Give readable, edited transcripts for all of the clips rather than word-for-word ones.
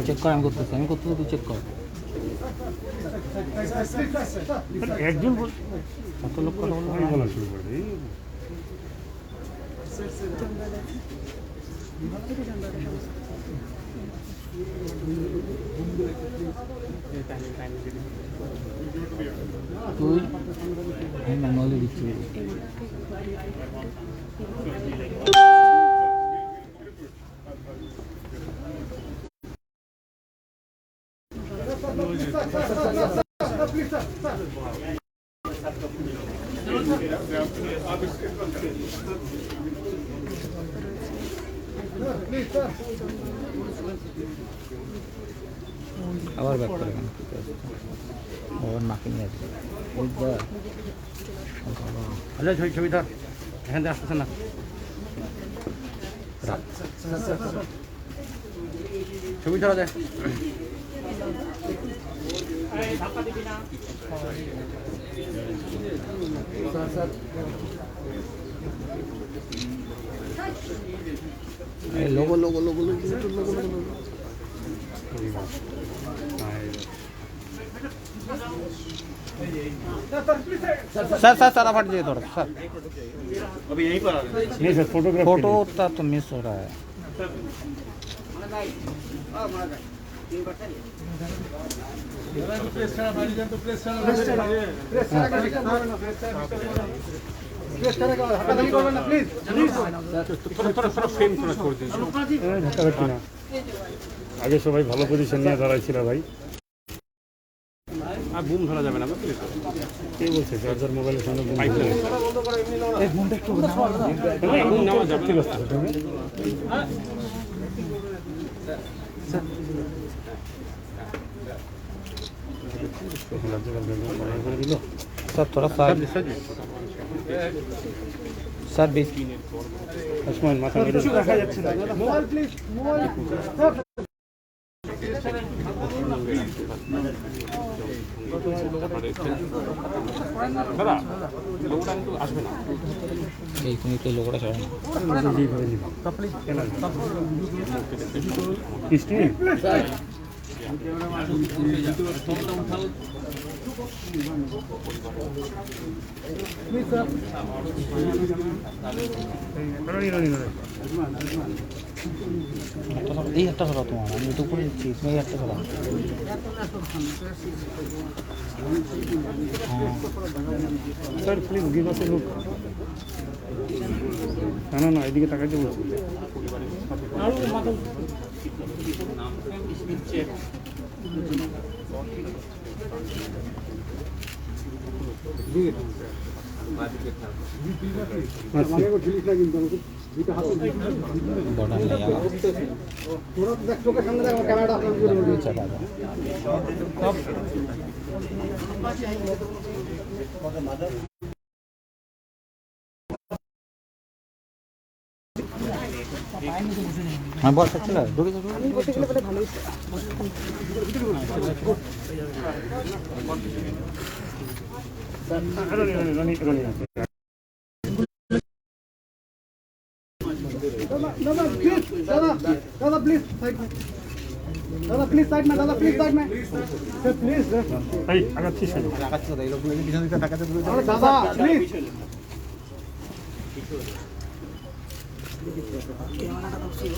Check কর, আমি করতেছি, তুই চেক কর। একজন কত লোক কথা বলা শুরু করে তুই আমি ম্যানুয়ালি দিচ্ছি। আবার ব্যাক করে কেন? আবার মাকে নিয়ে আসবে। আচ্ছা ছবি ধর, এখান থেকে আসতেছে না। ছবি ধরা যায়। Logo logo logo logo sir sir सारा फट जाइए थोड़ा सर। अभी यहीं पर नहीं सर, फोटो तो मिस हो रहा है। আগে সবাই ভালো পজিশন নিয়ে দাঁড়াইছিল ভাই, আর বুম ধরা যাবে না। কে বলছে চার্জার মোবাইলের সঙ্গে বুম নেওয়া যাবে? सर थोड़ा सा सर बीच মাথা দেখা যাচ্ছে না। মোবাইল প্লিজ, মোবাইল দাদা লোকটা কিন্তু আসবে না। এই তুমি তো লোকটা ছাড়ো না। এই একটা সরা তোমার, আমি তো করে দিচ্ছি, তুমি একটা সরা। Sir please give us A look. না না এদিকে তাকাইতে বলছি। হ্যাঁ বল ছিল ঢুকে ভালোই दादा प्लीज साइड में, दादा प्लीज साइड में, दादा प्लीज साइड में, सर प्लीज এই আগাচ্ছিস কেন? আগাচ্ছিল এই লোকগুলো পিছন দিকে তাকাতে দূরে अरे दादा प्लीज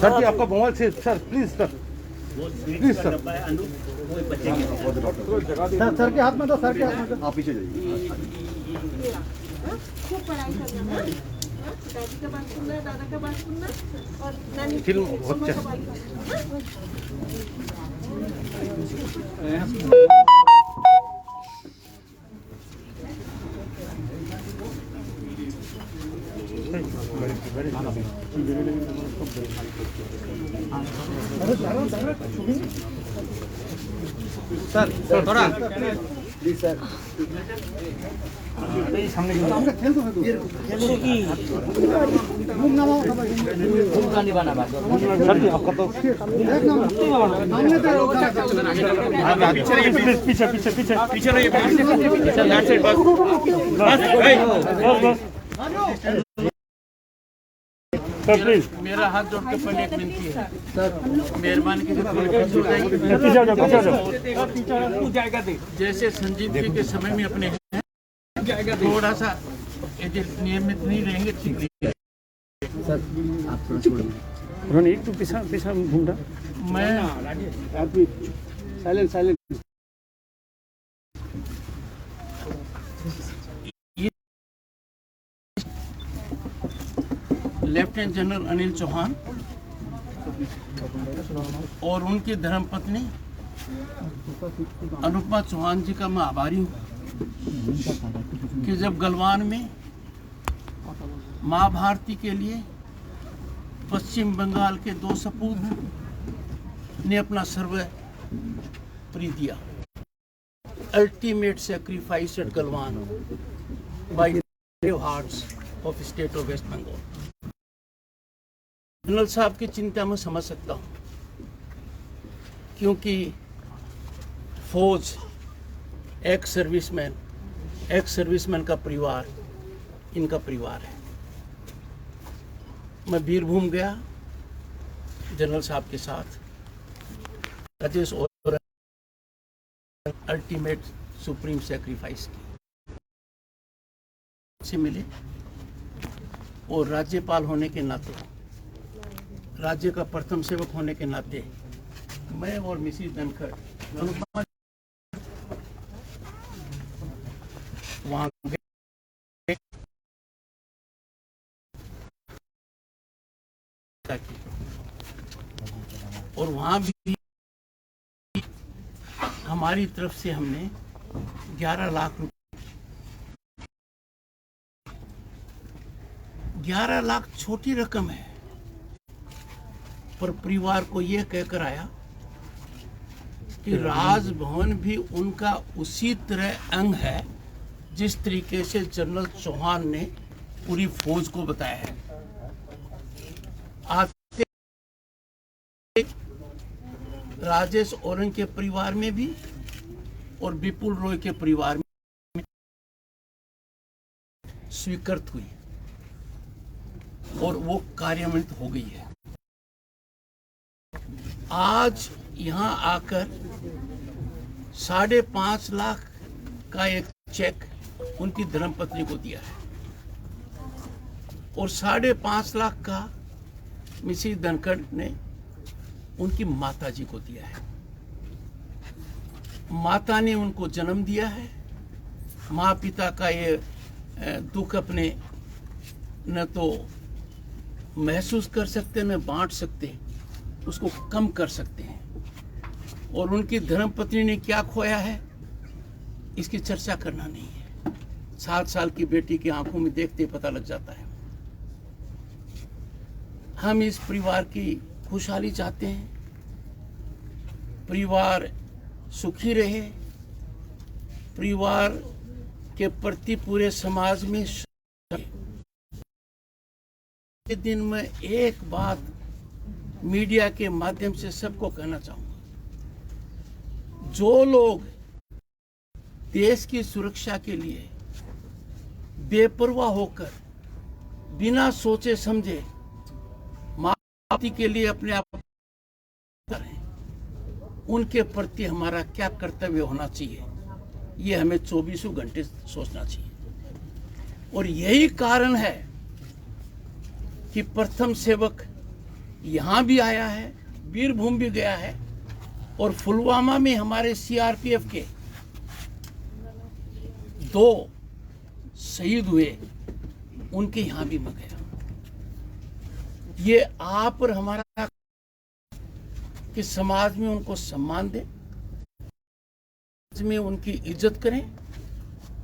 सर जी आपका मोबाइल से sir please sir please sir sir के हाथ में दो, सर के हाथ में दो। आप पीछे जाइए। खूप पढ़ाई करना है, दादी का बात सुनना है, दादा का बात सुनना और नानी फिल्म बच्चा सर थोड़ा प्लीज सर सामने আমরা খেলতে হবে ঘুম নামাও সবাই सर जी आपका तो দেখ না সামনে তো पीछे पीछे पीछे पीछे रहिए पीछे लेफ्ट साइड बस बस सर प्लीज मेरा हाथ जोड़ के पहले एक विनती है मेहरबानी की पीछे आ जाओ जैसे संजीव जी के समय में अपने थोड़ा सा यदि नियमित नहीं रहेंगे ठीक नहीं। उन्होंने एक तो पीछा पीछा घूमता मैं silent silent lieutenant general Anil Chauhan और उनकी धर्मपत्नी अनुपमा चौहान जी का मैं आभारी हूँ कि जब गलवान में माँ भारती के लिए पश्चिम बंगाल के 2 सपूत ने अपना सर्वस्व दिया, ultimate sacrifice at Galwan by hearts of state of West Bengal. General साहब की चिंता मैं समझ सकता हूँ क्योंकि फौज एक्स सर्विसमैन का परिवार इनका परिवार है। मैं बीरभूम गया जनरल साहब के साथ, राजेश और अल्टीमेट सुप्रीम सैक्रिफाइस की से मिले और राज्यपाल होने के नाते, राज्य का प्रथम सेवक होने के नाते मैं और मिसिस धनखड़ वहां गए और वहां भी हमारी तरफ से हमने 11 लाख रुपए 11 लाख छोटी रकम है, पर परिवार को यह कहकर आया कि राजभवन भी उनका उसी तरह अंग है जिस तरीके से जनरल चौहान ने पूरी फौज को बताया है। आज राजेश ओरन के परिवार में भी और विपुल रॉय के परिवार में स्वीकृत हुई और वो कार्यान्वित हो गई है। आज यहाँ आकर 5.5 लाख का एक चेक उनकी धर्मपत्नी को दिया है और 5.5 लाख का मिसिस धनखड़ ने उनकी माता जी को दिया है। माता ने उनको जन्म दिया है। माँ पिता का ये दुख अपने न तो महसूस कर सकते न बांट सकते, उसको कम कर सकते हैं। और उनकी धर्मपत्नी ने क्या खोया है इसकी चर्चा करना नहीं है। 7 साल की बेटी की आंखों में देखते पता लग जाता है। हम इस परिवार की खुशहाली चाहते हैं, परिवार सुखी रहे, परिवार के प्रति पूरे समाज में दिन में एक बात मीडिया के माध्यम से सबको कहना चाहूंगा, जो लोग देश की सुरक्षा के लिए बेपरवाह होकर बिना सोचे समझे माँ के लिए अपने आप करें, उनके प्रति हमारा क्या कर्तव्य होना चाहिए ये हमें 24 घंटे सोचना चाहिए। और यही कारण है कि प्रथम सेवक यहाँ भी आया है, बीरभूम भी गया है और पुलवामा में हमारे सीआरपीएफ के 2 शहीद हुए, उनके यहाँ भी मैं गया। ये आप और हमारा कि समाज में उनको सम्मान दें, समाज में उनकी इज्जत करें।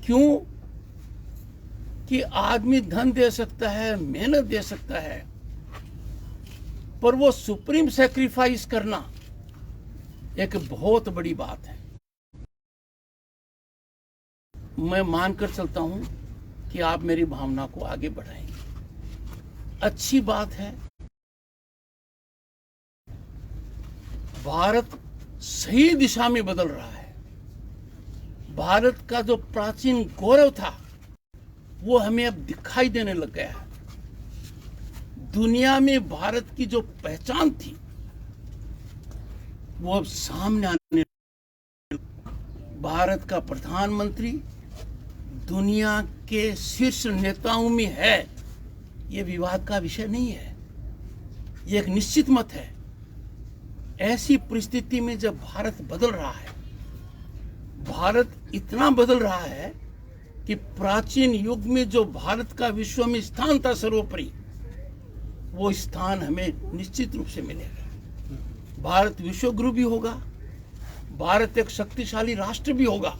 क्यों कि आदमी धन दे सकता है, मेहनत दे सकता है, पर वो सुप्रीम सैक्रिफाइस करना एक बहुत बड़ी बात है। मैं मानकर चलता हूं कि आप मेरी भावना को आगे बढ़ाएंगे। अच्छी बात है, भारत सही दिशा में बदल रहा है। भारत का जो प्राचीन गौरव था वो हमें अब दिखाई देने लग गया है। दुनिया में भारत की जो पहचान थी वो अब सामने आने। भारत का प्रधानमंत्री दुनिया के शीर्ष नेताओं में है, ये विवाद का विषय नहीं है, ये एक निश्चित मत है। ऐसी परिस्थिति में जब भारत बदल रहा है, भारत इतना बदल रहा है कि प्राचीन युग में जो भारत का विश्व में स्थान था सर्वोपरि, वो स्थान हमें निश्चित रूप से मिलेगा। भारत विश्व गुरु भी होगा, भारत एक शक्तिशाली राष्ट्र भी होगा,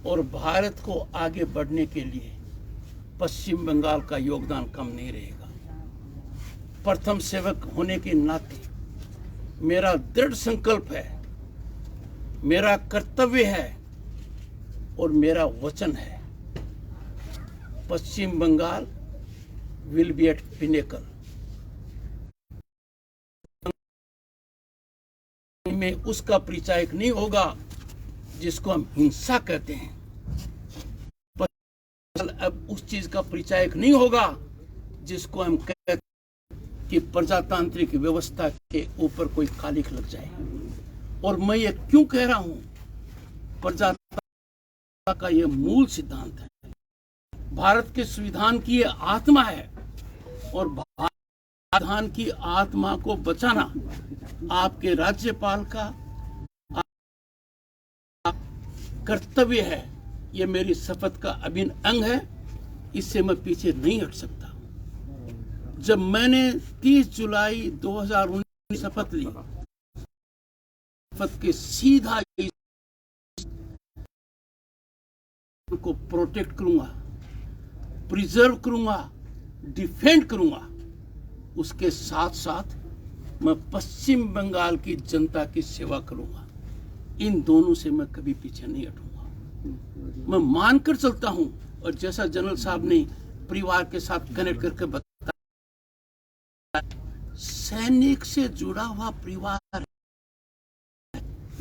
और भारत को आगे बढ़ने के लिए पश्चिम बंगाल का योगदान कम नहीं रहेगा। प्रथम सेवक होने के नाते मेरा दृढ़ संकल्प है, मेरा कर्तव्य है और मेरा वचन है, Paschim Bengal will be at pinnacle. में उसका परिचायक नहीं होगा जिसको हम हिंसा कहते हैं। अब उस चीज का परिचायक नहीं होगा जिसको हम कहते हैं कि प्रजातांत्रिक व्यवस्था के ऊपर कोई कालिख लग जाए। और मैं ये क्यों कह रहा हूं, प्रजातंत्र का ये मूल सिद्धांत है, भारत के संविधान की ये आत्मा है, और संविधान की आत्मा को बचाना आपके राज्यपाल का कर्तव्य है। ये मेरी शपथ का अभिन्न अंग है, इससे मैं पीछे नहीं हट सकता। जब मैंने 30 जुलाई 2019 शपथ ली, शपथ के सीधा को प्रोटेक्ट करूंगा, प्रिजर्व करूंगा, डिफेंड करूंगा। उसके साथ साथ मैं पश्चिम बंगाल की जनता की सेवा करूंगा। इन दोनों से मैं कभी पीछे नहीं हटूंगा। मैं मानकर चलता हूं, और जैसा जनरल साहब ने परिवार के साथ कनेक्ट करके बताया, सैनिक से जुड़ा हुआ परिवार,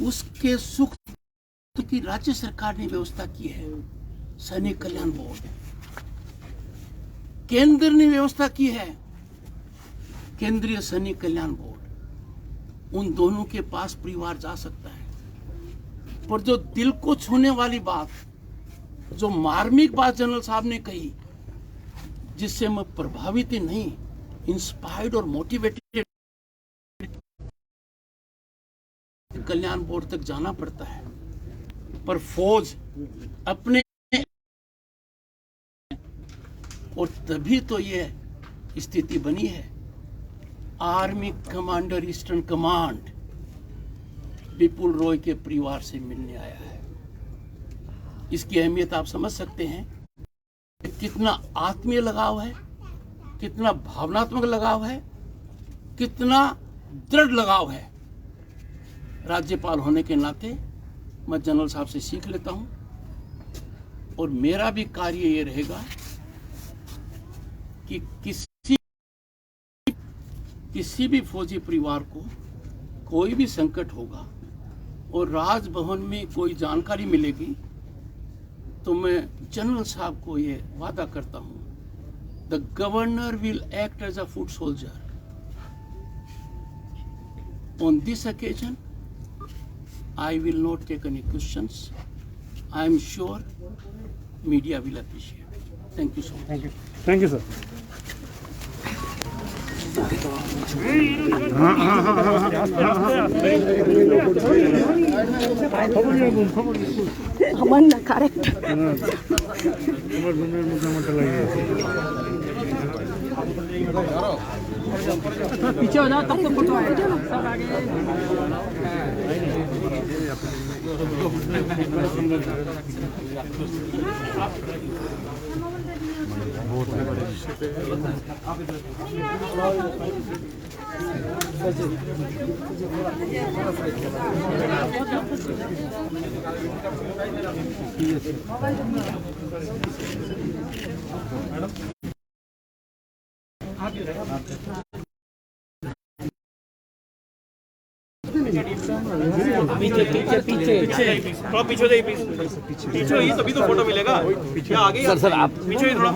उसके सुख की राज्य सरकार ने व्यवस्था की है। सैनिक कल्याण बोर्ड, केंद्र ने व्यवस्था की है, केंद्रीय सैनिक कल्याण बोर्ड। उन दोनों के पास परिवार जा सकता है। पर जो दिल को छूने वाली बात, जो मार्मिक बात जनरल साहब ने कही, जिससे मैं प्रभावित ही नहीं, इंस्पायर्ड और मोटिवेटेड, कल्याण बोर्ड तक जाना पड़ता है। पर फौज अपने, और तभी तो ये स्थिति बनी है। आर्मी कमांडर ईस्टर्न कमांड विपुल रॉय के परिवार से मिलने आया है। इसकी अहमियत आप समझ सकते हैं, कितना आत्मीय लगाव है, कितना भावनात्मक लगाव है, कितना दृढ़ लगाव है। राज्यपाल होने के नाते मैं जनरल साहब से सीख लेता हूं, और मेरा भी कार्य ये रहेगा कि किसी भी फौजी परिवार को कोई भी संकट होगा और राजभवन में कोई जानकारी मिलेगी, तो मैं जनरल साहब को ये वादा करता हूं, the governor will act as a foot soldier on this occasion. I will not take any questions. I am sure media will appreciate. Thank you so much. Thank you, sir. আমার না correct पीछे हो जाओ, तब तो photo आएगा सब आगे। पीछे पीछे पीछे थोड़ा पीछे हो जाइए प्लीज। पीछे ही तभी तो फोटो मिलेगा। क्या आगे सर सर आप पीछे ही थोड़ा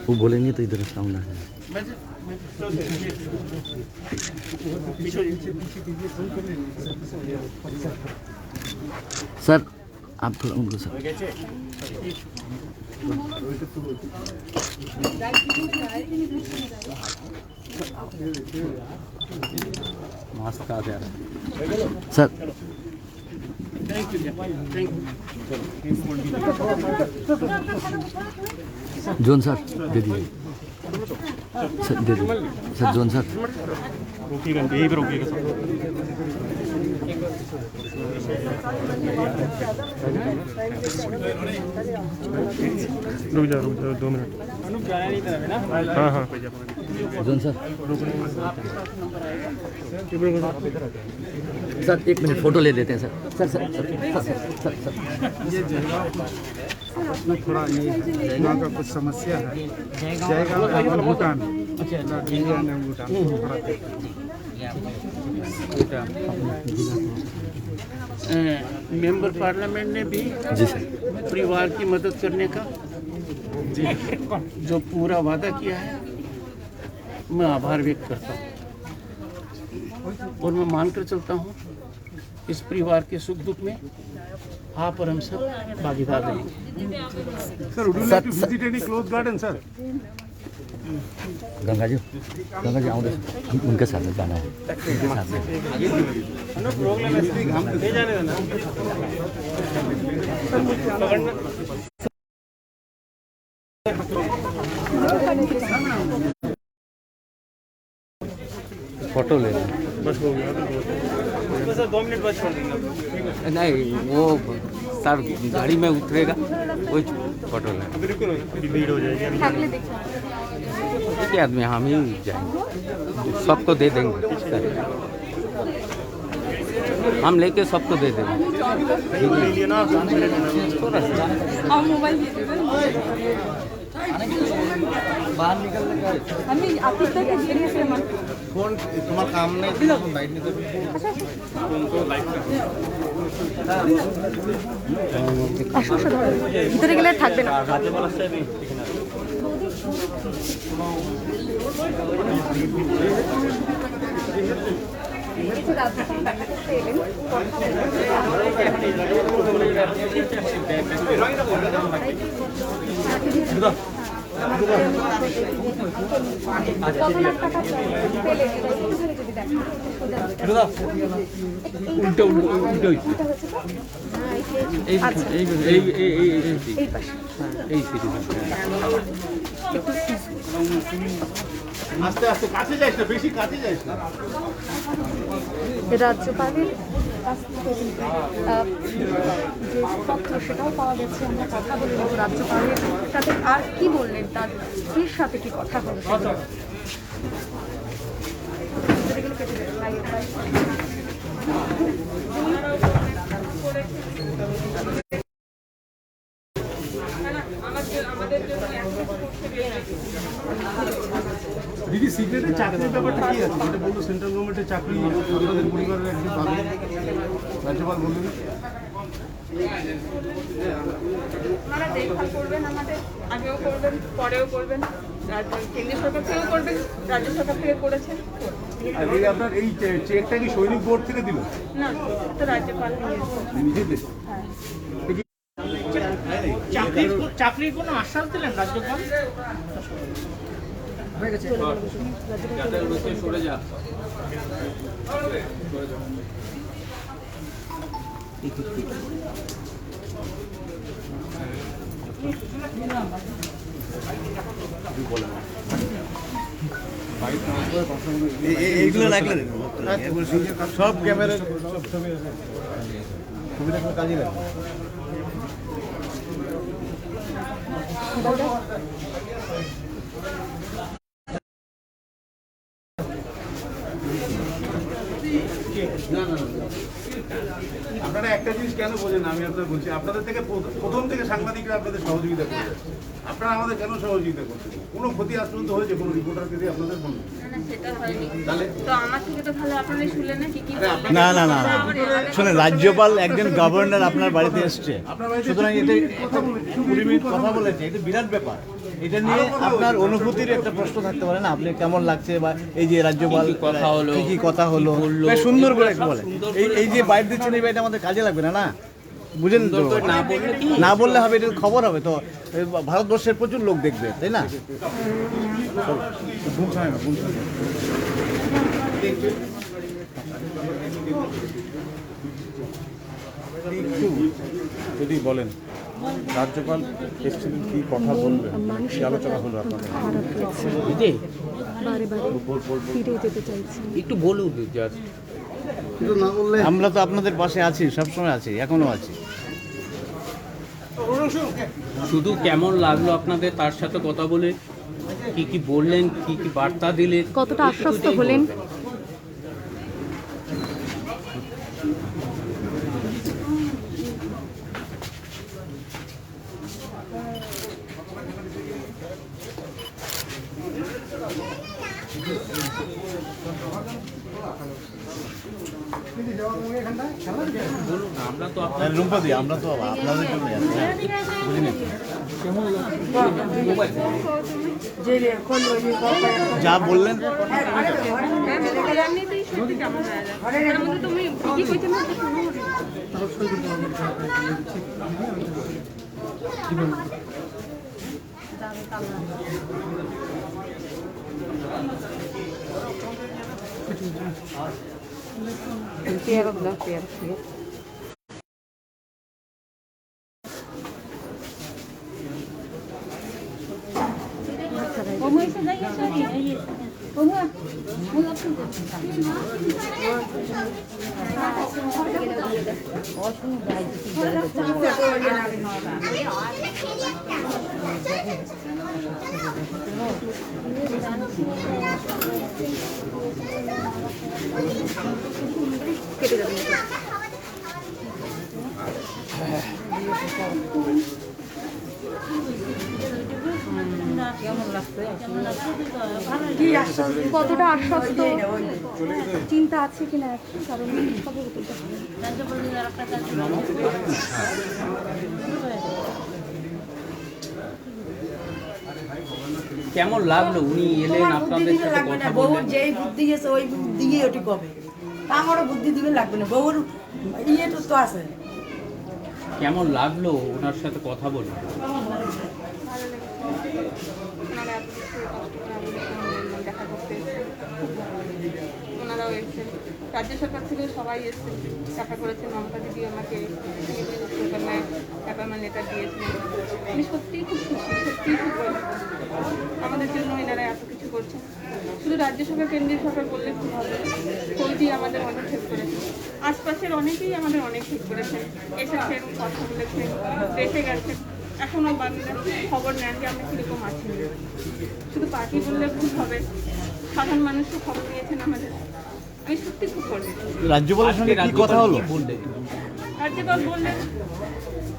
वो बोलेंगे तो इधर सामने है। सर आप थोड़ा उनको सर मास्क आ जा रहा है सर। जोन सर दे दीजिए सर, दे दीजिए सर। जोन सर रोकिएगा, यहीं पे रोकिएगा सर। रुक जाओ 2 मिनट। हाँ हाँ zone sir. Sir 1 minute photo ले लेते हैं sir. Sir sir sir sir sir sir ये जयगांव उसमें थोड़ा ये जयगांव का कुछ समस्या है। जयगांव और भूटान इंडिया ने भूटान मेंबर पार्लियामेंट ने भी जी सर परिवार की मदद करने का जो पूरा वादा किया है, मैं आभार व्यक्त करता हूँ और मैं मानकर चलता हूँ इस परिवार के सुख दुख में आप और हम सब भागीदार रहेंगे। Sir would you like to visit any close garden sir? Ganga ji आऊँ उनके साथ में जाना है, उनके साथ में फोटो ले बस हो गया सर। 2 मिनट बाद छोड़ देंगे। नहीं वो सर गाड़ी में उतरेगा कोई फोटो ले भीड़ हो जाएगी। एक आदमी हम ही जाएंगे, सबको दे देंगे, हम लेके सबको दे देंगे। ले लिए ना बाहर निकल फोन तुम्हारा काम नहीं लाइट नहीं ভিতরে গেলে থাকবে না। আস্তে আস্তে কাছে যাইস না, বেশি কাছে যাইস না। রাজ্যপালের কাছ থেকে যে তথ্য সেটাও পাওয়া গেছে, আমরা কথা বলে নেব রাজ্যপালের সাথে। আর কি বললেন, তার স্ত্রীর সাথে কি কথা হলো সেগুলো। দিদি সিক্রেটের চাকরির ব্যাপারটা কি আছে? যেটা বললো সেন্ট্রাল গভর্নমেন্টের চাকরি আপনাদের পরিবারের একজন ভালো রাজ্যপাল বললেন। আপনারা দেখভাল করবেন, আমাদের আগেও করবেন, পরেও করবেন, কেন্দ্রীয় সরকার থেকেও করবেন, রাজ্য সরকার থেকে করেছেন। আর এই আপনার এই চেকটা কি সৈনিক বোর্ড থেকে দিল? না, তো রাজ্যপাল নিজেদের চাকরির কোনো আশ্বাস দিলেন রাজ্যপাল? হয়ে গেছে। সরে যা। এইগুলো লাগলে সব ক্যামেরা সব ছবি আছে ছবিটা কোনো কাজে লাগে আপনারা একটা জিনিস কেন বোঝেন না? আমি আপনাদের বলছি, আপনাদের থেকে প্রথম থেকে সাংবাদিকরা আপনাদের সহযোগিতা করছে। আপনারা আমাদের কেন সহযোগিতা করছেন? কোনো ক্ষতি আজ পর্যন্ত হয়েছে কোনো রিপোর্টারকে দিয়ে আপনাদের বলুন? না, সেটা হয়নি। তো আমার থেকে তো ভালো আপনারা শুনলেন না কি কি না না না না শুনে রাজ্যপাল একজন গভর্নর আপনার বাড়িতে এসছে, সুতরাং এটা 20 মিনিট কথা বলেছে, এটা বিরাট ব্যাপার। এটা নিয়ে আপনার অনুভূতির একটা প্রশ্ন থাকতে পারে না, আপনি কেমন লাগছে বা এই যে রাজ্যপাল কথা হলো, কি কি কথা হলো বেশ সুন্দর করে একটু বলে। এই যে বাইট দিচ্ছেন এই বাইট আমাদের কাজে লাগবে না, না বুঝেন তো? না বললে হবে, এটা খবর হবে তো, ভারতবর্ষের প্রচুর লোক দেখবে, তাই না? একটু যদি বলেন রাজ্যপাল এসেছিলেন, কি কথা বলবেন, কি আলোচনা হলো আপনাদের? একটু বলুন জাস্ট। আমরা তো আপনাদের পাশে আছি, সবসময় আছি, এখনো আছি। শুধু কেমন লাগলো আপনাদের তার সাথে কথা বলে, কি কি বললেন, কি কি বার্তা দিলেন, কতটা আশ্বস্ত হলেন? বলুন না, আমরা তো রুম্পাদি, আমরা তো আপনাদের জন্য আছি, বুঝলেন? যা বললেন এমনিতেই সত্যি কেমন হয়ে যায় তার মধ্যে তুমি কি কইতে না কেটে যাবে কতটা আশ্বস্ত, চিন্তা আছে কিনা কারণ খবর তুলতে হবে। কেমন লাগলো উনি এলেন আপনাদের সাথে কথা বললেন? যেই বুদ্ধি গেছে ওই বুদ্ধি দিয়ে ওটি কবে, আমারও বুদ্ধি দিবে লাগবে না, বউর ইয়ে তো আছে। কেমন লাগলো ওনার সাথে কথা বলে? ওনারা এত কিছু কষ্ট করে আমাদের সঙ্গে দেখা করতে এসেছেন, খুব ভালো লেগেছে। ওনারাও এসেছেন, রাজ্য সরকার থেকে সবাই এসেছেন, দেখা করেছেন। মমতা দিদি আমাকে অ্যাপয়েন্টমেন্ট লেটার দিয়েছিলেন। আমি সত্যিই খুব খুশি, সত্যিই খুব গর্বিত। আমাদের জন্য এনারা এত কিছু করছেন। শুধু রাজ্য সরকার কেন্দ্রীয় সরকার বললে খুব হবে, ফৌজি আমাদের অনেক হেল্প করেছে, আশপাশের অনেকেই আমাদের অনেক হেল্প করেছেন, এসেছেন, কথা বলেছেন, দেখে গেছেন। এখনও বাংলা খবর নেন যে আমরা কীরকম আছি। শুধু পার্টি বললে ভুল হবে, সাধারণ মানুষও খবর নিয়েছেন আমাদের। আমি সত্যি খুব গর্বিত। রাজ্যপালের সঙ্গে কি কথা হলো? রাজ্যপাল বললেন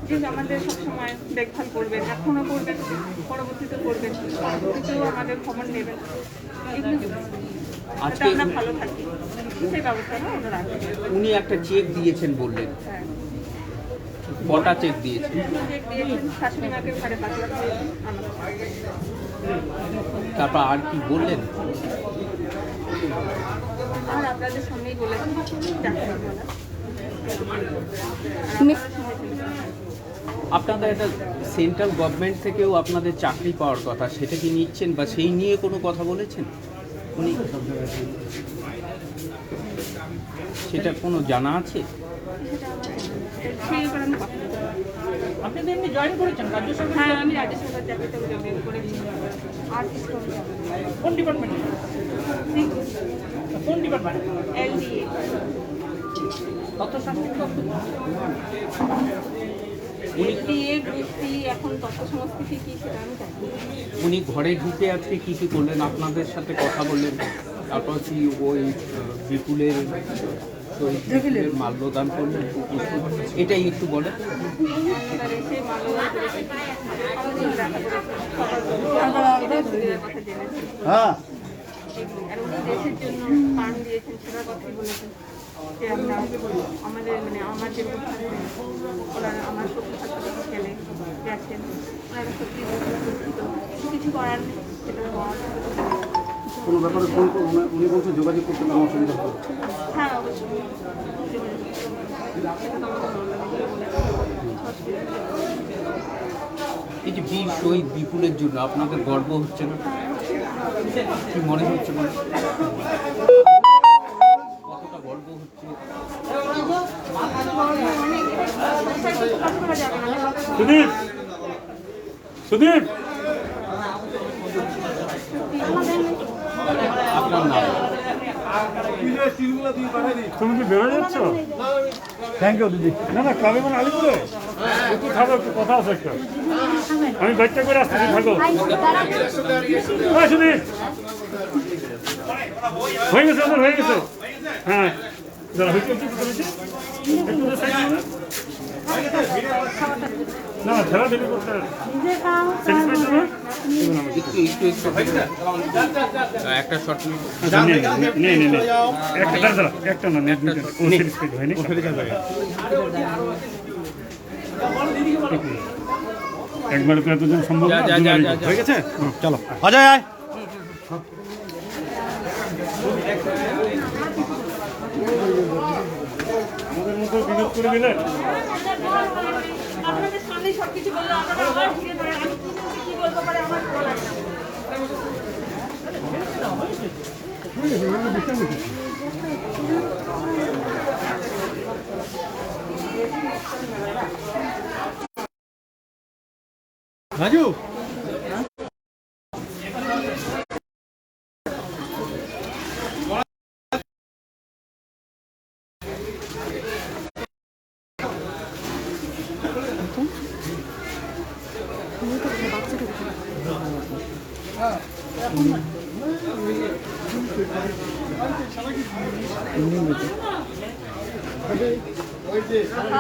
যে আমাদের সবসময় দেখভাল করবেন, এখনও করবেন, পরবর্তীতে করবেন, পরবর্তীতেও আমাদের খবর নেবেন, এগুলো যাতে আমরা ভালো থাকি সেই ব্যবস্থাটা ওরা রাখবেন। উনি একটা চেক দিয়েছেন বললেন, হ্যাঁ, কটা চেক দিয়েছেন? চেক দিয়েছেন, শাশুড়ি মাকে 5.5 লাখ দিয়েছেন আমাদের। তারপর আর কি বললেন? আর আপনাদের সামনেই বলেছেন ডাক্তার বলা। আপনাদের একটা সেন্ট্রাল গভর্নমেন্ট থেকেও আপনাদের চাকরি পাওয়ার কথা, সেটা কি নিচ্ছেন বা সেই নিয়ে কোনো কথা বলেছেন উনি? সেটা কোনো জানা আছে? সেই ব্যাপারে আমি কথা বলতে পারি। আপনি তো এমনি জয়েন করেছেন রাজ্য সরকার? হ্যাঁ, আমি রাজ্য সরকার চাকরিতে জয়েন করেছি আর্টিস্ট কোন ডিপার্টমেন্টে? কোন ডিপার্টমেন্ট? LDA তথ্য সংস্কৃতি দপ্তর। LDA বৃত্তি এখন তথ্য সংস্কৃতি কি সেটা আমি জানি না। উনি ঘরে ঢুকে আজকে কি কি করলেন, আপনাদের সাথে কথা বললেন, তারপর কি ওই বিপুলের শহীদ বিপুলের মাল্যদান করলেন, এটাই একটু বলেন। তার এসে মাল্যদান করেছে, আমাদের দেখা করেছে, সবার সুবিধার কথা জেনেছি। হ্যাঁ আর উনি দেশের জন্য প্রাণ দিয়েছেন সেটার কথাই বলেছেন যে আমরা আমাদের মানে আমার যে ওনারা আমার সত্যি সাথে খেলে গেছেন, ওনারা সত্যি দুঃখিত, কিছু করার নেই, সেটা হওয়ার। কোনো ব্যাপারে ফোন উনি বলছেন যোগাযোগ করতে কোনো অসুবিধা হবে? হ্যাঁ অবশ্যই এই যে বীর শহীদ বিপুলের জন্য আপনাদের গর্ব হচ্ছে না, কি মনে হচ্ছে, মানে কতটা গর্ব হচ্ছে? সুদীপ সুদীপ আপনার নাম? তুমি কি বেরো যাচ্ছ? থ্যাংক ইউ দিদি। না না ক্লাবে মানে আলিপুরে একটু থাকো, একটু কথা আছে একটা। আমি বাইকটা করে আসতেছি, থাকো। সুদীপ হয়ে গেছে, আমার হয়ে গেছে। হ্যাঁ দাঁড়া, হয়েছে একটু না খেলা ঠেলি করতে একটা শর্ট একটা না হয়নি। একবার তো এতজন সম্ভব না। হয়ে গেছে, চলো অজয় আয়। আমাদের মতো বিনোদ করে দিলেন। আপনাদের সামনে সবকিছু বললো, আপনারা আবার ঘিরে ধরেন, আমি কি বলতে পারি আমার ভালো লাগে না। রাজু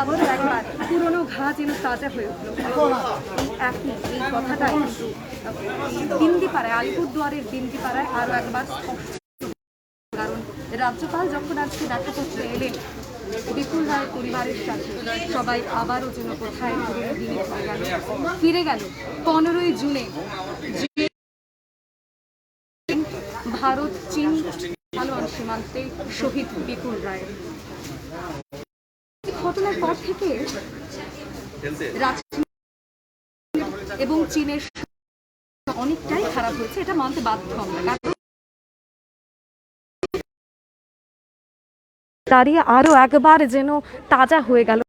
আবারও একবার পুরোনো ঘা যেন তাজা হয়ে উঠল। এই কথাটাই বিন্দিপাড়ায়, আলিপুরদুয়ারের বিন্দিপাড়ায় আরও একবার স্পষ্ট। কারণ রাজ্যপাল যখন আজকে দেখা করতে এলেন বিপুল রায় পরিবারের সাথে, সবাই আবারও যেন কোথায় পুরোনো দিনে ফিরে গেল 15ই জুনে ভারত চীন পালোয়ান সীমান্তে শহীদ বিপুল রায়। ঘটনার পর থেকে এবং চীনের অনেকটাই খারাপ হয়েছে, এটা মানতে বাধ্য আমরা। দাঁড়িয়ে আরো একবার যেন তাজা হয়ে গেল